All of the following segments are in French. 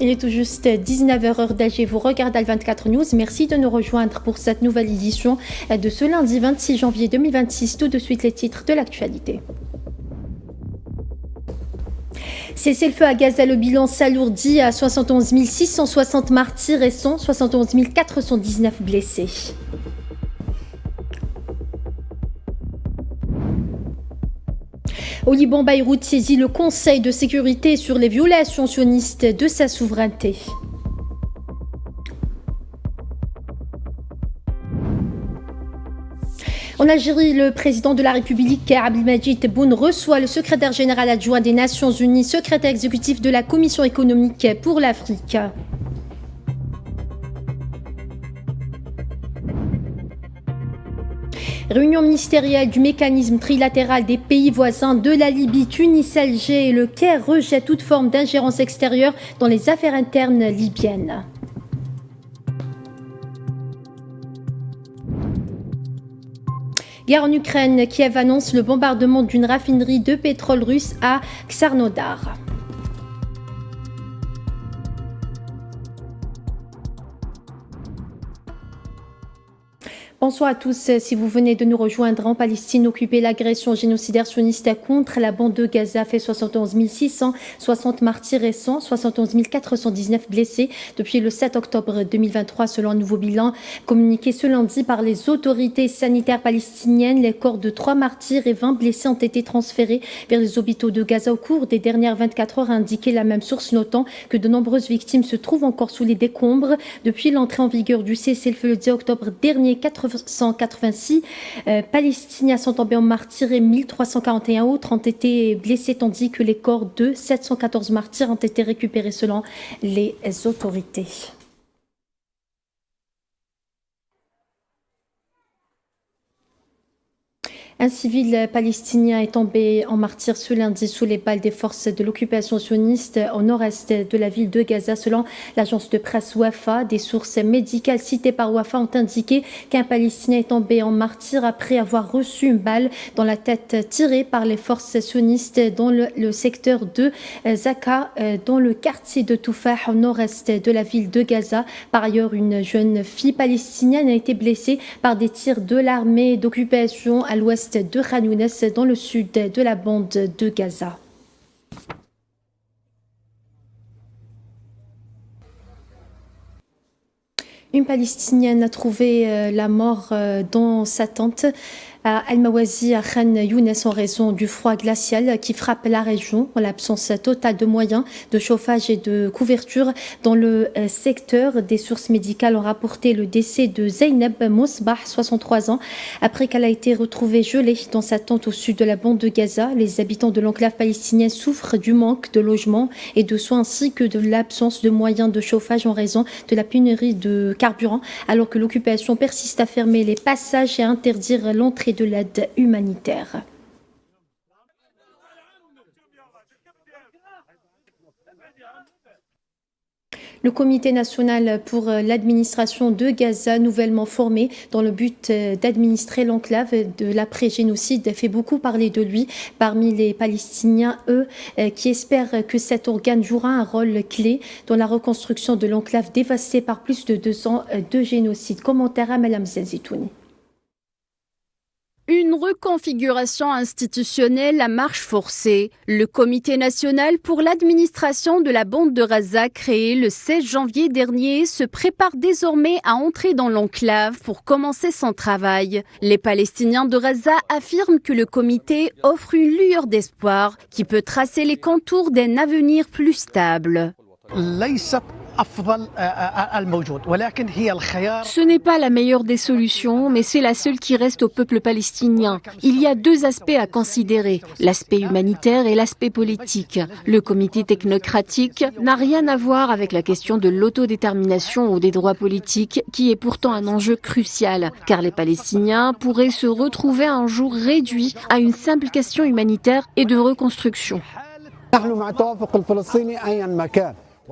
Il est tout juste 19h heure d'Alger. Vous regardez Al24 News. Merci de nous rejoindre pour cette nouvelle édition de ce lundi 26 janvier 2026. Tout de suite les titres de l'actualité. Cessez-le-feu à Gaza, le bilan s'alourdit à 71 660 martyrs et 171 419 blessés. Au Liban, Beyrouth saisit le Conseil de sécurité sur les violations sionistes de sa souveraineté. En Algérie, le président de la République, Abdelmadjid Tebboune, reçoit le secrétaire général adjoint des Nations Unies, secrétaire exécutif de la Commission économique pour l'Afrique. Réunion ministérielle du mécanisme trilatéral des pays voisins de la Libye, Tunis, Alger et le Caire rejettent toute forme d'ingérence extérieure dans les affaires internes libyennes. Guerre en Ukraine, Kiev annonce le bombardement d'une raffinerie de pétrole russe à Krasnodar. Bonsoir à tous. Si vous venez de nous rejoindre en Palestine occupée, l'agression génocidaire sioniste contre la bande de Gaza fait 71 660 martyrs et 171 419 blessés depuis le 7 octobre 2023 selon un nouveau bilan communiqué ce lundi par les autorités sanitaires palestiniennes. Les corps de 3 martyrs et 20 blessés ont été transférés vers les hôpitaux de Gaza au cours des dernières 24 heures, a indiqué la même source, notant que de nombreuses victimes se trouvent encore sous les décombres. Depuis l'entrée en vigueur du cessez-le-feu le 10 octobre dernier, 486 Palestiniens sont tombés en martyrs et 1341 autres ont été blessés, tandis que les corps de 714 martyrs ont été récupérés selon les autorités. Un civil palestinien est tombé en martyr ce lundi sous les balles des forces de l'occupation sioniste au nord-est de la ville de Gaza. Selon l'agence de presse Wafa, des sources médicales citées par Wafa ont indiqué qu'un Palestinien est tombé en martyr après avoir reçu une balle dans la tête tirée par les forces sionistes dans le secteur de Zaka, dans le quartier de Toufah au nord-est de la ville de Gaza. Par ailleurs, une jeune fille palestinienne a été blessée par des tirs de l'armée d'occupation à l'ouest de Khan Younes dans le sud de la bande de Gaza. Une Palestinienne a trouvé la mort dans sa tente à Al-Mawazi, à Khan Younes, en raison du froid glacial qui frappe la région, en l'absence totale de moyens de chauffage et de couverture dans le secteur. Des sources médicales ont rapporté le décès de Zeynep Mousbah, 63 ans, après qu'elle a été retrouvée gelée dans sa tente au sud de la bande de Gaza. Les habitants de l'enclave palestinienne souffrent du manque de logements et de soins ainsi que de l'absence de moyens de chauffage en raison de la pénurie de carburant, alors que l'occupation persiste à fermer les passages et à interdire l'entrée de l'aide humanitaire. Le Comité national pour l'administration de Gaza, nouvellement formé dans le but d'administrer l'enclave de l'après-génocide, fait beaucoup parler de lui parmi les Palestiniens, qui espèrent que cet organe jouera un rôle clé dans la reconstruction de l'enclave dévastée par plus de 2 ans de génocide. Commentaire à Madame Zenzitouni. Une reconfiguration institutionnelle à marche forcée. Le Comité national pour l'administration de la bande de Gaza, créé le 16 janvier dernier, se prépare désormais à entrer dans l'enclave pour commencer son travail. Les Palestiniens de Gaza affirment que le comité offre une lueur d'espoir qui peut tracer les contours d'un avenir plus stable. Ce n'est pas la meilleure des solutions, mais c'est la seule qui reste au peuple palestinien. Il y a 2 aspects à considérer, l'aspect humanitaire et l'aspect politique. Le comité technocratique n'a rien à voir avec la question de l'autodétermination ou des droits politiques, qui est pourtant un enjeu crucial, car les Palestiniens pourraient se retrouver un jour réduits à une simple question humanitaire et de reconstruction.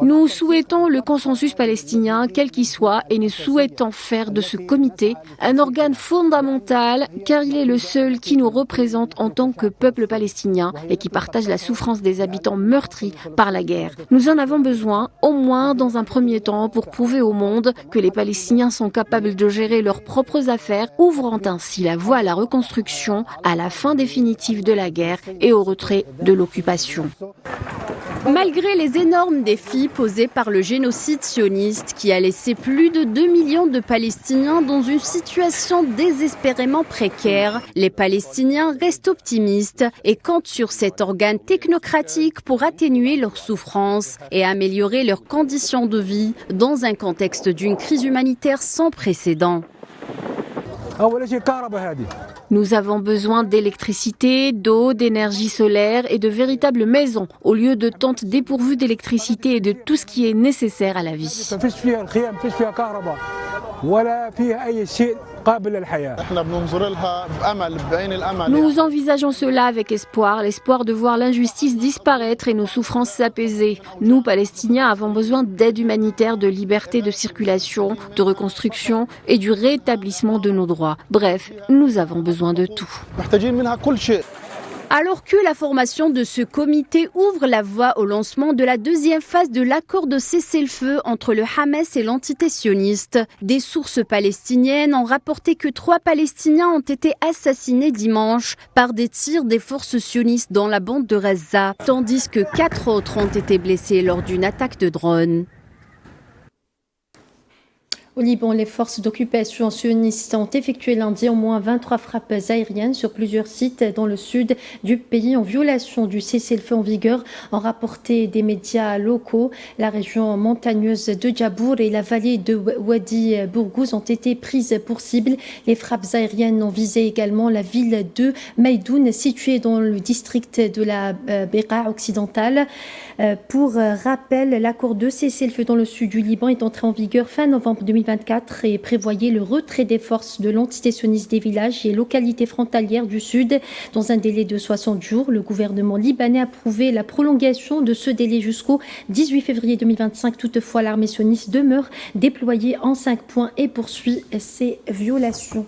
Nous souhaitons le consensus palestinien, quel qu'il soit, et nous souhaitons faire de ce comité un organe fondamental, car il est le seul qui nous représente en tant que peuple palestinien et qui partage la souffrance des habitants meurtris par la guerre. Nous en avons besoin, au moins dans un premier temps, pour prouver au monde que les Palestiniens sont capables de gérer leurs propres affaires, ouvrant ainsi la voie à la reconstruction, à la fin définitive de la guerre et au retrait de l'occupation. Malgré les énormes défis posés par le génocide sioniste qui a laissé plus de 2 millions de Palestiniens dans une situation désespérément précaire, les Palestiniens restent optimistes et comptent sur cet organe technocratique pour atténuer leurs souffrances et améliorer leurs conditions de vie dans un contexte d'une crise humanitaire sans précédent. Nous avons besoin d'électricité, d'eau, d'énergie solaire et de véritables maisons, au lieu de tentes dépourvues d'électricité et de tout ce qui est nécessaire à la vie. Nous envisageons cela avec espoir, l'espoir de voir l'injustice disparaître et nos souffrances s'apaiser. Nous, Palestiniens, avons besoin d'aide humanitaire, de liberté de circulation, de reconstruction et du rétablissement de nos droits. Bref, nous avons besoin de tout. Alors que la formation de ce comité ouvre la voie au lancement de la deuxième phase de l'accord de cessez-le-feu entre le Hamas et l'entité sioniste, des sources palestiniennes ont rapporté que 3 Palestiniens ont été assassinés dimanche par des tirs des forces sionistes dans la bande de Gaza, tandis que 4 autres ont été blessés lors d'une attaque de drone. Au Liban, les forces d'occupation sionistes ont effectué lundi au moins 23 frappes aériennes sur plusieurs sites dans le sud du pays en violation du cessez-le-feu en vigueur, ont rapporté des médias locaux. La région montagneuse de Djabour et la vallée de Wadi Bourgouz ont été prises pour cible. Les frappes aériennes ont visé également la ville de Maïdoun, située dans le district de la Bekaa occidentale. Pour rappel, l'accord de cessez-le-feu dans le sud du Liban est entré en vigueur fin novembre 2024 et prévoyait le retrait des forces de l'entité sioniste des villages et localités frontalières du sud dans un délai de 60 jours. Le gouvernement libanais a approuvé la prolongation de ce délai jusqu'au 18 février 2025. Toutefois, l'armée sioniste demeure déployée en 5 points et poursuit ces violations.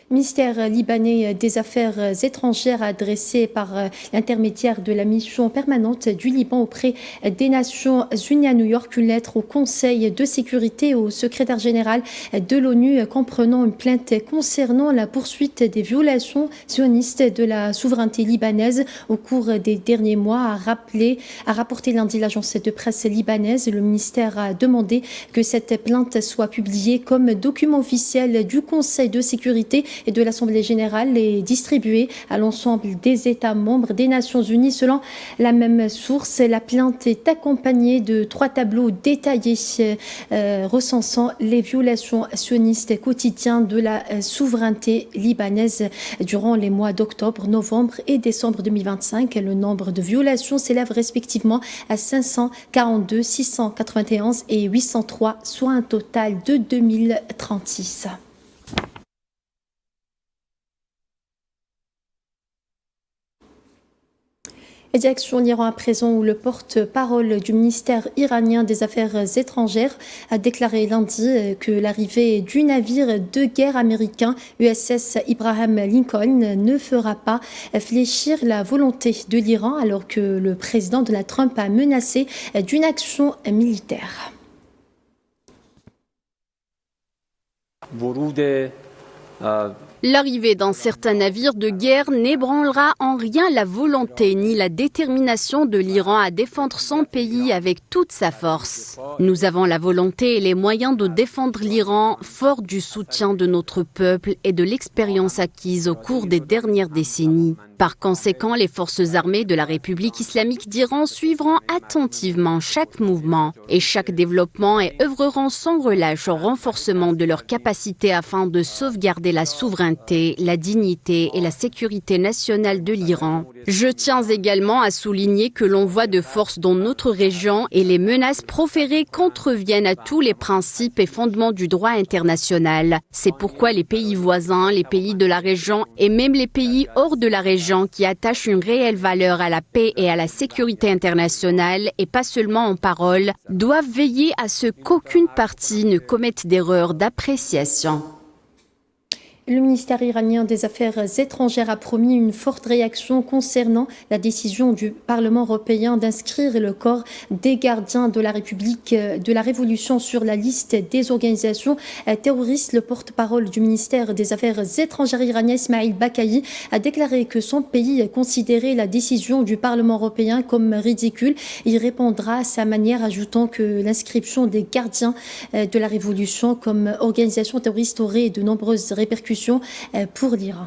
Ministère libanais des Affaires étrangères adressé par l'intermédiaire de la mission permanente du Liban auprès des Nations Unies à New York une lettre au Conseil de sécurité et au secrétaire général de l'ONU comprenant une plainte concernant la poursuite des violations sionistes de la souveraineté libanaise au cours des derniers mois, a rapporté lundi l'agence de presse libanaise. Le ministère a demandé que cette plainte soit publiée comme document officiel du Conseil de sécurité et de l'Assemblée générale et distribuée à l'ensemble des États membres des Nations Unies. Selon la même source, la plainte est accompagnée de 3 tableaux détaillés recensant les violations sionistes quotidiennes de la souveraineté libanaise durant les mois d'octobre, novembre et décembre 2025. Le nombre de violations s'élève respectivement à 542, 691 et 803, soit un total de 2036. Et direction l'Iran à présent où le porte-parole du ministère iranien des Affaires étrangères a déclaré lundi que l'arrivée du navire de guerre américain USS Abraham Lincoln ne fera pas fléchir la volonté de l'Iran alors que le président Donald Trump a menacé d'une action militaire. L'arrivée d'un certain navire de guerre n'ébranlera en rien la volonté ni la détermination de l'Iran à défendre son pays avec toute sa force. Nous avons la volonté et les moyens de défendre l'Iran, fort du soutien de notre peuple et de l'expérience acquise au cours des dernières décennies. Par conséquent, les forces armées de la République islamique d'Iran suivront attentivement chaque mouvement et chaque développement et œuvreront sans relâche au renforcement de leurs capacités afin de sauvegarder la souveraineté souveraineté, la dignité et la sécurité nationale de l'Iran. Je tiens également à souligner que l'envoi de forces dans notre région et les menaces proférées contreviennent à tous les principes et fondements du droit international. C'est pourquoi les pays voisins, les pays de la région et même les pays hors de la région qui attachent une réelle valeur à la paix et à la sécurité internationale et pas seulement en parole, doivent veiller à ce qu'aucune partie ne commette d'erreurs d'appréciation. Le ministère iranien des Affaires étrangères a promis une forte réaction concernant la décision du Parlement européen d'inscrire le corps des gardiens de la République de la Révolution sur la liste des organisations terroristes. Le porte-parole du ministère des Affaires étrangères iranien, Ismail Bakayi, a déclaré que son pays considérait la décision du Parlement européen comme ridicule. Il répondra à sa manière, ajoutant que l'inscription des gardiens de la Révolution comme organisation terroriste aurait de nombreuses répercussions pour l'Iran.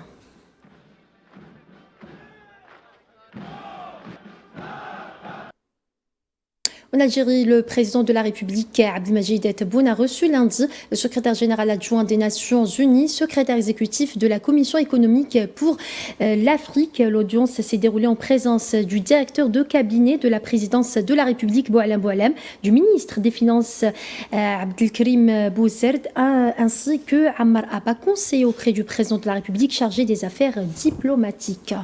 En Algérie, le président de la République, Abdelmadjid Tebboune, a reçu lundi le secrétaire général adjoint des Nations Unies, secrétaire exécutif de la Commission économique pour l'Afrique. L'audience s'est déroulée en présence du directeur de cabinet de la présidence de la République, Boualem Boualem, du ministre des Finances, Abdelkrim Bousserd, ainsi que Ammar Abba, conseiller auprès du président de la République chargé des affaires diplomatiques.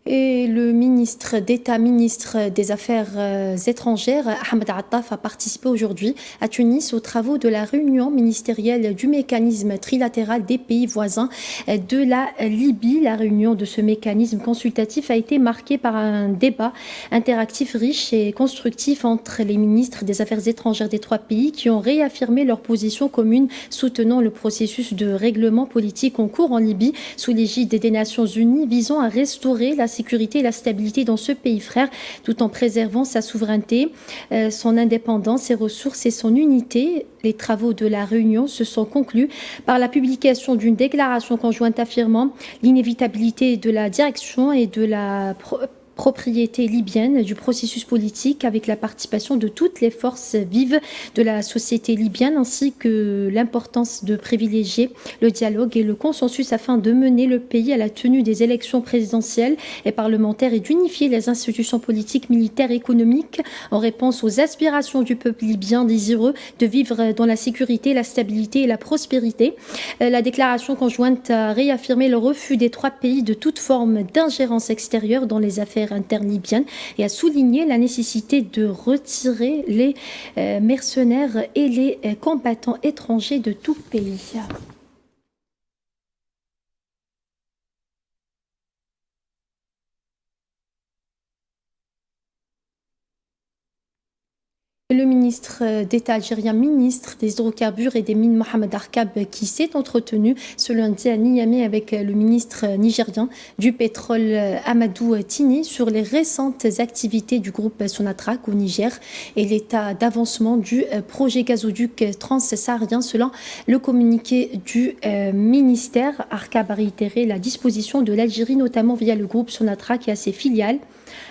Et le ministre d'État, ministre des Affaires étrangères, Ahmed Attaf, a participé aujourd'hui à Tunis aux travaux de la réunion ministérielle du mécanisme trilatéral des pays voisins de la Libye. La réunion de ce mécanisme consultatif a été marquée par un débat interactif riche et constructif entre les ministres des Affaires étrangères des trois pays qui ont réaffirmé leur position commune soutenant le processus de règlement politique en cours en Libye sous l'égide des Nations Unies visant à restaurer la sécurité et la stabilité dans ce pays frère, tout en préservant sa souveraineté, son indépendance, ses ressources et son unité. Les travaux de la réunion se sont conclus par la publication d'une déclaration conjointe affirmant l'inévitabilité de la direction et de la propriété libyenne du processus politique avec la participation de toutes les forces vives de la société libyenne ainsi que l'importance de privilégier le dialogue et le consensus afin de mener le pays à la tenue des élections présidentielles et parlementaires et d'unifier les institutions politiques, militaires et économiques en réponse aux aspirations du peuple libyen désireux de vivre dans la sécurité, la stabilité et la prospérité. La déclaration conjointe a réaffirmé le refus des trois pays de toute forme d'ingérence extérieure dans les affaires interne libyenne et a souligné la nécessité de retirer les mercenaires et les combattants étrangers de tout pays. Le ministre d'État algérien, ministre des hydrocarbures et des mines, Mohamed Arkab, qui s'est entretenu ce lundi à Niamey avec le ministre nigérien du pétrole, Amadou Tini, sur les récentes activités du groupe Sonatrach au Niger et l'état d'avancement du projet gazoduc transsaharien. Selon le communiqué du ministère, Arkab a réitéré la disposition de l'Algérie, notamment via le groupe Sonatrach et à ses filiales,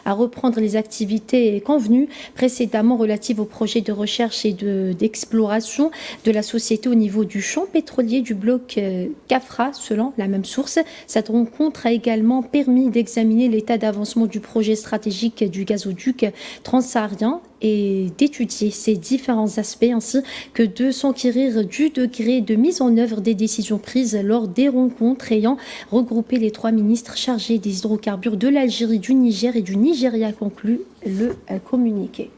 à reprendre les activités convenues précédemment relatives au projet de recherche et d'exploration de la société au niveau du champ pétrolier du bloc Kafra, selon la même source. Cette rencontre a également permis d'examiner l'état d'avancement du projet stratégique du gazoduc transsaharien et d'étudier ces différents aspects ainsi que de s'enquérir du degré de mise en œuvre des décisions prises lors des rencontres ayant regroupé les trois ministres chargés des hydrocarbures de l'Algérie, du Niger et du Nigeria, conclut le communiqué.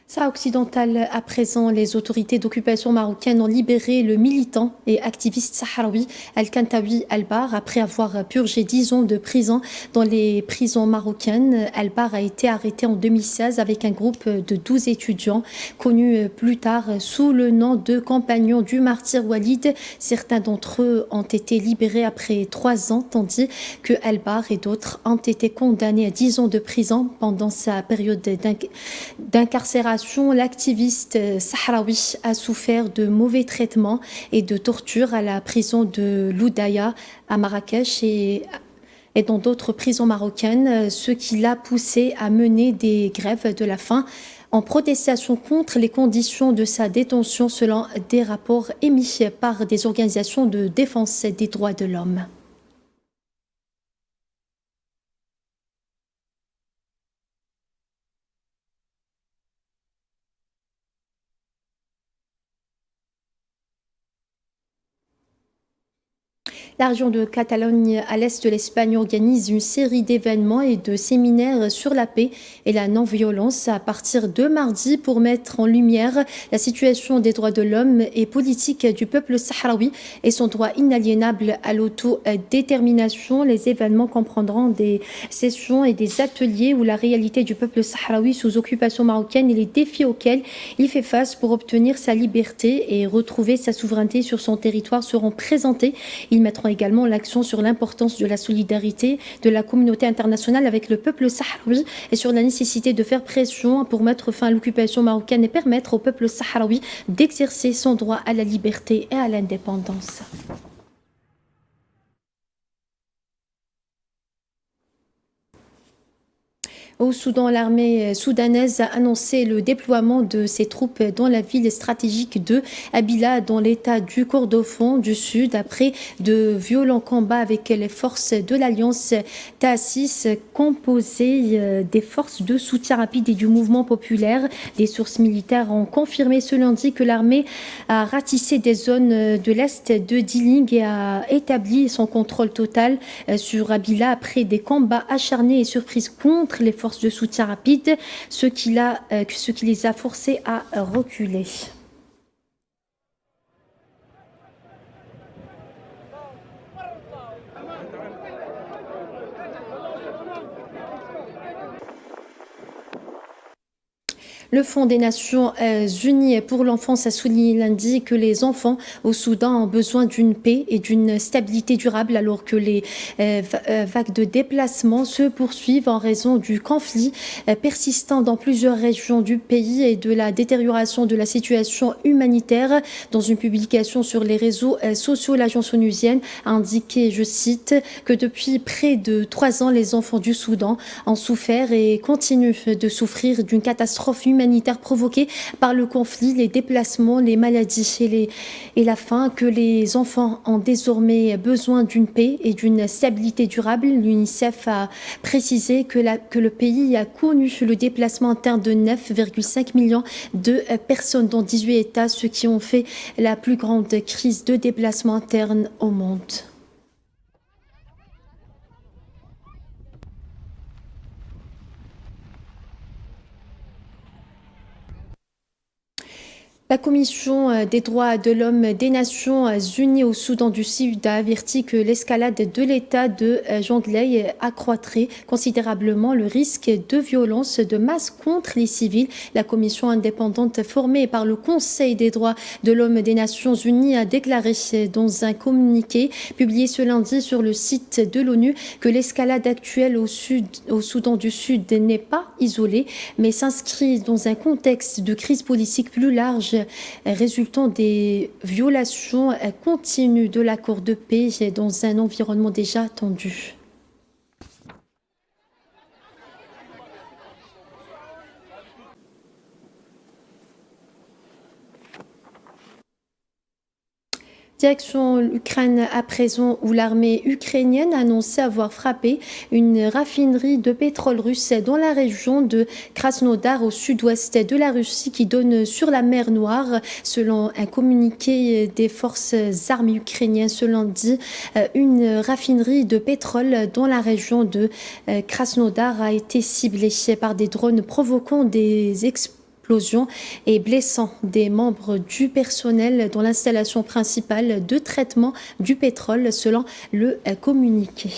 Sahara occidentale, à présent, les autorités d'occupation marocaines ont libéré le militant et activiste sahraoui Al-Kantaoui Al-Bar après avoir purgé 10 ans de prison dans les prisons marocaines. Al-Bar a été arrêté en 2016 avec un groupe de 12 étudiants connus plus tard sous le nom de compagnons du martyr Walid. Certains d'entre eux ont été libérés après 3 ans, tandis que Al-Bar et d'autres ont été condamnés à 10 ans de prison pendant sa période d'incarcération. L'activiste sahraoui a souffert de mauvais traitements et de tortures à la prison de l'Oudaya à Marrakech et Et dans d'autres prisons marocaines, ce qui l'a poussé à mener des grèves de la faim en protestation contre les conditions de sa détention selon des rapports émis par des organisations de défense des droits de l'homme. La région de Catalogne, à l'est de l'Espagne, organise une série d'événements et de séminaires sur la paix et la non-violence à partir de mardi pour mettre en lumière la situation des droits de l'homme et politique du peuple sahraoui et son droit inaliénable à l'autodétermination. Les événements comprendront des sessions et des ateliers où la réalité du peuple sahraoui sous occupation marocaine et les défis auxquels il fait face pour obtenir sa liberté et retrouver sa souveraineté sur son territoire seront présentés. Ils mettront également l'accent sur l'importance de la solidarité de la communauté internationale avec le peuple sahraoui et sur la nécessité de faire pression pour mettre fin à l'occupation marocaine et permettre au peuple sahraoui d'exercer son droit à la liberté et à l'indépendance. Au Soudan, l'armée soudanaise a annoncé le déploiement de ses troupes dans la ville stratégique de Abila, dans l'état du Kordofan du Sud, après de violents combats avec les forces de l'Alliance Taassis, composée des forces de soutien rapide et du mouvement populaire. Des sources militaires ont confirmé ce lundi que l'armée a ratissé des zones de l'est de Diling et a établi son contrôle total sur Abila après des combats acharnés et surprises contre les forces de soutien rapide, ce qui les a forcés à reculer. Le Fonds des Nations Unies pour l'enfance a souligné lundi que les enfants au Soudan ont besoin d'une paix et d'une stabilité durable alors que les vagues de déplacement se poursuivent en raison du conflit persistant dans plusieurs régions du pays et de la détérioration de la situation humanitaire. Dans une publication sur les réseaux sociaux, l'agence onusienne a indiqué, je cite, que depuis près de 3 ans, les enfants du Soudan ont souffert et continuent de souffrir d'une catastrophe humanitaire provoquée par le conflit, les déplacements, les maladies et la faim, que les enfants ont désormais besoin d'une paix et d'une stabilité durable. L'UNICEF a précisé que le pays a connu le déplacement interne de 9,5 millions de personnes dans 18 États, ce qui ont fait la plus grande crise de déplacement interne au monde. La Commission des droits de l'homme des Nations Unies au Soudan du Sud a averti que l'escalade de l'État de Jonglei accroîtrait considérablement le risque de violence de masse contre les civils. La commission indépendante formée par le Conseil des droits de l'homme des Nations Unies a déclaré dans un communiqué publié ce lundi sur le site de l'ONU que l'escalade actuelle au Soudan du Sud n'est pas isolée, mais s'inscrit dans un contexte de crise politique plus large résultant des violations continues de l'accord de paix dans un environnement déjà tendu. Direction l'Ukraine à présent, où l'armée ukrainienne a annoncé avoir frappé une raffinerie de pétrole russe dans la région de Krasnodar au sud-ouest de la Russie qui donne sur la mer Noire. Selon un communiqué des forces armées ukrainiennes ce lundi, une raffinerie de pétrole dans la région de Krasnodar a été ciblée par des drones provoquant des explosions et blessant des membres du personnel dans l'installation principale de traitement du pétrole, selon le communiqué.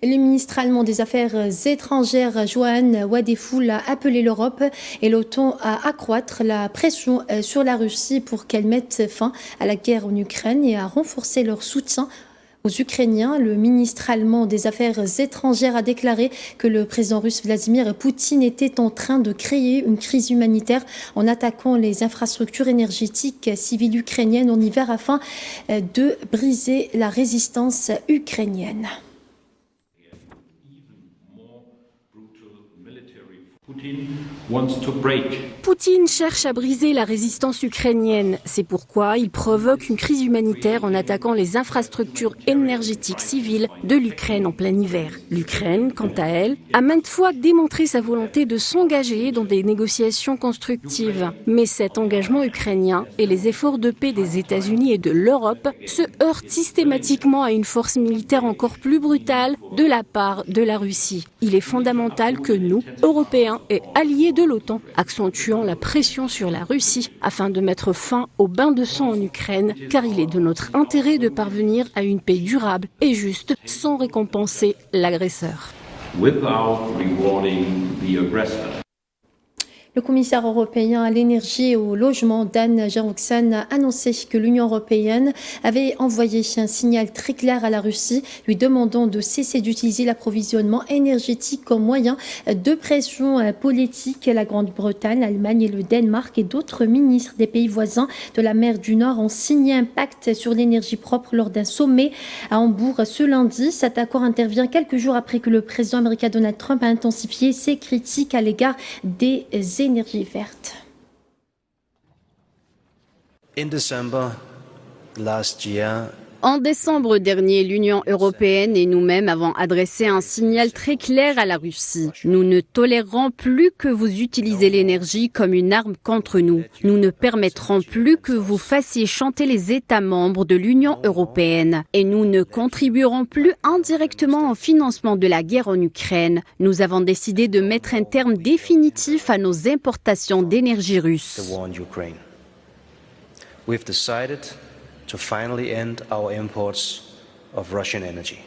Le ministre allemand des Affaires étrangères, Johann Wadephul, a appelé l'Europe et l'OTAN à accroître la pression sur la Russie pour qu'elle mette fin à la guerre en Ukraine et à renforcer leur soutien aux Ukrainiens. Le ministre allemand des Affaires étrangères a déclaré que le président russe Vladimir Poutine était en train de créer une crise humanitaire en attaquant les infrastructures énergétiques civiles ukrainiennes en hiver afin de briser la résistance ukrainienne. Poutine cherche à briser la résistance ukrainienne. C'est pourquoi il provoque une crise humanitaire en attaquant les infrastructures énergétiques civiles de l'Ukraine en plein hiver. L'Ukraine, quant à elle, a maintes fois démontré sa volonté de s'engager dans des négociations constructives. Mais cet engagement ukrainien et les efforts de paix des États-Unis et de l'Europe se heurtent systématiquement à une force militaire encore plus brutale de la part de la Russie. Il est fondamental que nous, Européens et alliés de l'OTAN, accentuons la pression sur la Russie afin de mettre fin au bain de sang en Ukraine, car il est de notre intérêt de parvenir à une paix durable et juste sans récompenser l'agresseur. Le commissaire européen à l'énergie et au logement, Dan Jørgensen, a annoncé que l'Union européenne avait envoyé un signal très clair à la Russie, lui demandant de cesser d'utiliser l'approvisionnement énergétique comme moyen de pression politique. La Grande-Bretagne, l'Allemagne et le Danemark et d'autres ministres des pays voisins de la mer du Nord ont signé un pacte sur l'énergie propre lors d'un sommet à Hambourg ce lundi. Cet accord intervient quelques jours après que le président américain Donald Trump a intensifié ses critiques à l'égard des énergie verte. En décembre dernier, l'Union européenne et nous-mêmes avons adressé un signal très clair à la Russie. Nous ne tolérerons plus que vous utilisez l'énergie comme une arme contre nous. Nous ne permettrons plus que vous fassiez chanter les États membres de l'Union européenne. Et nous ne contribuerons plus indirectement au financement de la guerre en Ukraine. Nous avons décidé de mettre un terme définitif à nos importations d'énergie russe. To finally end our imports of Russian energy.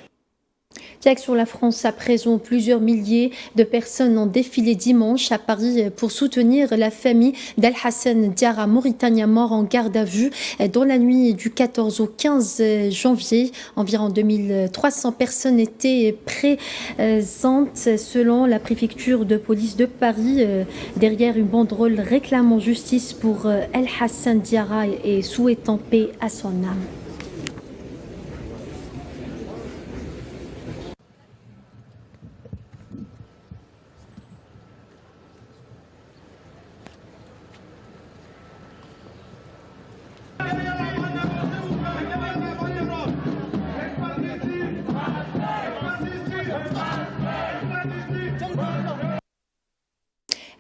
Direction la France, à présent, plusieurs milliers de personnes ont défilé dimanche à Paris pour soutenir la famille d'Al-Hassan Diarra, mauritanien mort en garde à vue dans la nuit du 14 au 15 janvier. Environ 2300 personnes étaient présentes selon la préfecture de police de Paris. Derrière une banderole réclamant justice pour Al-Hassan Diarra et souhaitant paix à son âme.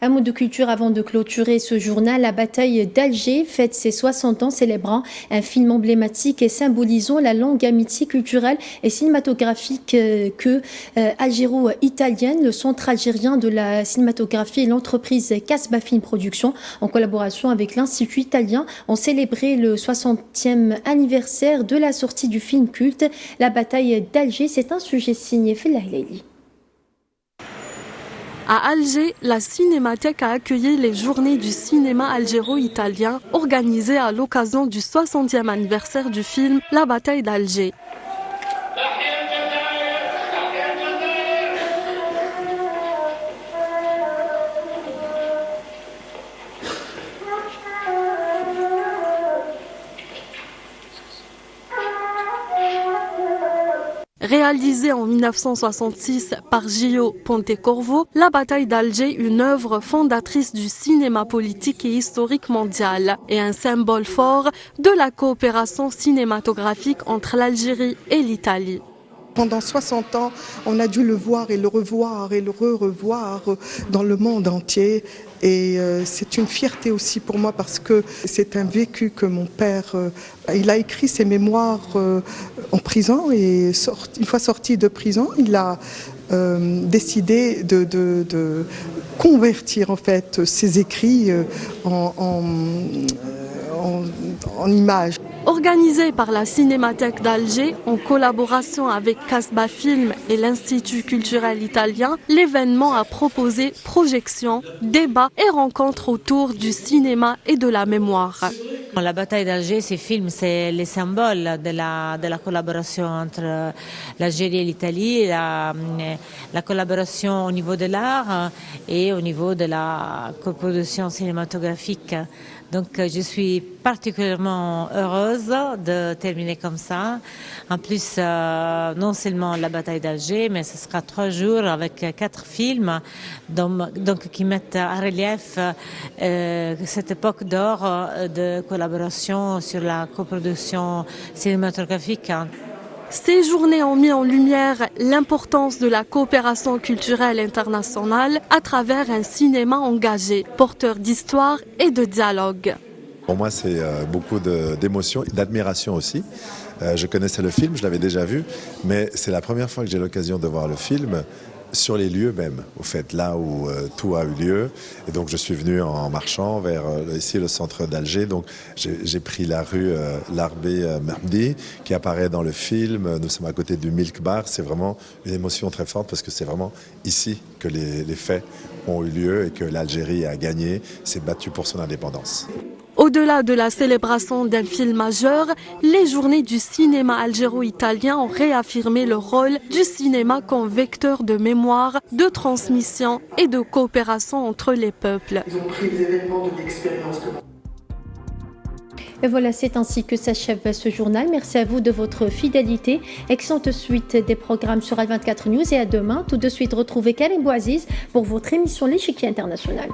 Un mot de culture avant de clôturer ce journal. La bataille d'Alger fête ses 60 ans, célébrant un film emblématique et symbolisant la longue amitié culturelle et cinématographique que algéro-italienne, le centre algérien de la cinématographie et l'entreprise Casbah Film Production, en collaboration avec l'Institut italien, ont célébré le 60e anniversaire de la sortie du film culte. La bataille d'Alger, c'est un sujet signé Fela Helaili. À Alger, la Cinémathèque a accueilli les journées du cinéma algéro-italien organisées à l'occasion du 60e anniversaire du film La bataille d'Alger. Réalisée en 1966 par Gio Pontecorvo, La bataille d'Alger, une œuvre fondatrice du cinéma politique et historique mondial et un symbole fort de la coopération cinématographique entre l'Algérie et l'Italie. Pendant 60 ans, on a dû le voir et le revoir et le revoir dans le monde entier. Et c'est une fierté aussi pour moi parce que c'est un vécu que mon père, il a écrit ses mémoires en prison et une fois sorti de prison, il a décidé de convertir en fait ses écrits en images. Organisé par la Cinémathèque d'Alger en collaboration avec Casbah Film et l'Institut culturel italien, l'événement a proposé projections, débats et rencontres autour du cinéma et de la mémoire. La bataille d'Alger, ces films, c'est les symboles de la collaboration entre l'Algérie et l'Italie, la collaboration au niveau de l'art et au niveau de la coproduction cinématographique. Donc je suis particulièrement heureuse de terminer comme ça. En plus, non seulement la bataille d'Alger, mais ce sera 3 jours avec 4 films donc qui mettent en relief cette époque d'or de collaboration sur la coproduction cinématographique. Ces journées ont mis en lumière l'importance de la coopération culturelle internationale à travers un cinéma engagé, porteur d'histoire et de dialogue. Pour moi, c'est beaucoup d'émotions, d'admiration aussi. Je connaissais le film, je l'avais déjà vu, mais c'est la première fois que j'ai l'occasion de voir le film sur les lieux même, au fait, là où tout a eu lieu. Et donc, je suis venu en marchant vers ici le centre d'Alger. Donc, j'ai pris la rue Larbé Mehdi, qui apparaît dans le film. Nous sommes à côté du Milk Bar. C'est vraiment une émotion très forte parce que c'est vraiment ici que les faits ont eu lieu et que l'Algérie a gagné, s'est battue pour son indépendance. Au-delà de la célébration d'un film majeur, les journées du cinéma algéro-italien ont réaffirmé le rôle du cinéma comme vecteur de mémoire, de transmission et de coopération entre les peuples. Et voilà, c'est ainsi que s'achève ce journal. Merci à vous de votre fidélité. Excellente suite des programmes sur Al24 News et à demain. Tout de suite, retrouvez Karim Bouaziz pour votre émission L'échiquier international.